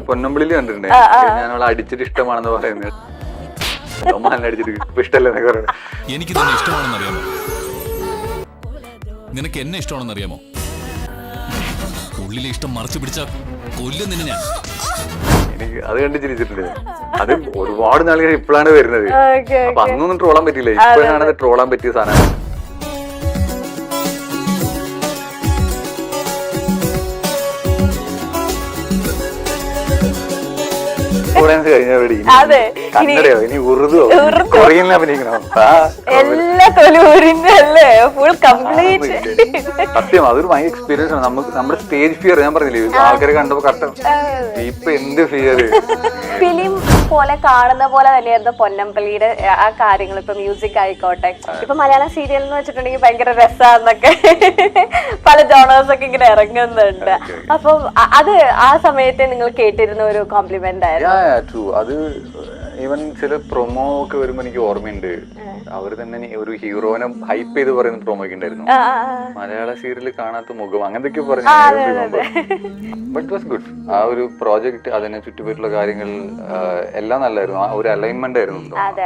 പൊന്നമ്പിളിൽ കണ്ടിട്ടുണ്ട് ഞാൻ അവളെ അടിച്ചിട്ട് ഇഷ്ടമാണെന്ന് പറയുന്നത്. അടിച്ചിട്ട് ഇപ്പൊ ഇഷ്ടമല്ലെന്നൊക്കെ പറയുന്നത്. എനിക്ക് തന്നെ ഇഷ്ടമാണെന്ന് അറിയാമോ? നിനക്ക് എന്നെ ഇഷ്ടമാണെന്ന് അറിയാമോ? ഉള്ളിലെ ഇഷ്ടം മറച്ചു പിടിച്ച കൊല്ലുന്നില്ല ഞാൻ. എനിക്ക് അത് കണ്ട് ചിരിച്ചിട്ടുണ്ട്. അത് ഒരുപാട് നാളുകൾ ഇപ്പോഴാണ് വരുന്നത്. അപ്പൊ അന്നൊന്നും ട്രോളാൻ പറ്റില്ല, ഇപ്പോഴാണ് അത് ട്രോളാൻ പറ്റിയ സാധനം. കന്നഡയോ ഇനി ഉറുദോ കൊറിയനിൽ അഭിനയിക്കണോ? സത്യം, അതൊരു ഭയങ്കര എക്സ്പീരിയൻസ് ആണ്. നമുക്ക് നമ്മുടെ സ്റ്റേജ് ഫിയർ ഞാൻ പറഞ്ഞില്ലേ, ആൾക്കാരെ കണ്ടപ്പോ കറക്റ്റ് ഇപ്പൊ എന്ത് ഫിയർ. ഫിലിം പോലെ കാണുന്ന പോലെ തന്നെയായിരുന്നു പൊന്നമ്പള്ളിയുടെ ആ കാര്യങ്ങൾ. ഇപ്പൊ മ്യൂസിക് ആയിക്കോട്ടെ, ഇപ്പൊ മലയാളം സീരിയൽ എന്ന് വെച്ചിട്ടുണ്ടെങ്കിൽ ഭയങ്കര രസാന്നൊക്കെ പല ജോണേഴ്സ് ഒക്കെ ഇങ്ങനെ ഇറങ്ങുന്നുണ്ട്. അപ്പം അത് ആ സമയത്ത് നിങ്ങൾ കേട്ടിരുന്ന ഒരു കോംപ്ലിമെന്റ് ആയിരുന്നു. അത് ഈവൻ ചില പ്രൊമോ ഒക്കെ വരുമ്പോ എനിക്ക് ഓർമ്മയുണ്ട്, അവര് തന്നെ ഒരു ഹീറോനെ ഹൈപ്പ് ചെയ്ത് പറയുന്ന പ്രൊമോ ഒക്കെ ഉണ്ടായിരുന്നു. മലയാള സീരിയലിൽ കാണാത്ത മുഖം അങ്ങനത്തെ പറഞ്ഞു. But was good. ആ ഒരു പ്രോജക്ട്, അതിനെ ചുറ്റുപറ്റുള്ള കാര്യങ്ങൾ എല്ലാം നല്ലായിരുന്നു. ആ ഒരു അലൈൻമെന്റ് ആയിരുന്നു,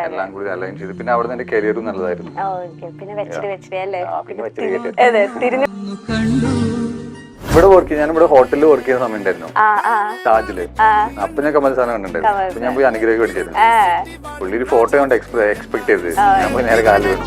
എല്ലാം കൂടി അലൈൻ ചെയ്ത്. പിന്നെ അവിടെ എന്റെ കരിയറും നല്ലതായിരുന്നു. ഇവിടെ വർക്ക് ചെയ്ത് ഞാനിവിടെ ഹോട്ടലിൽ വർക്ക് ചെയ്യുന്ന സമയം ഉണ്ടായിരുന്നു, താജില്. അപ്പൊ ഞാൻ കമൽ സാധനം കണ്ടിട്ടുണ്ടായിരുന്നു. അപ്പൊ ഞാൻ പോയി അനുഗ്രഹം പഠിച്ചായിരുന്നു. പുള്ളി ഒരു ഫോട്ടോ കൊണ്ട് എക്സ്പെക്ട് ചെയ്ത് ഞാൻ പോയി നേരെ കാലിൽ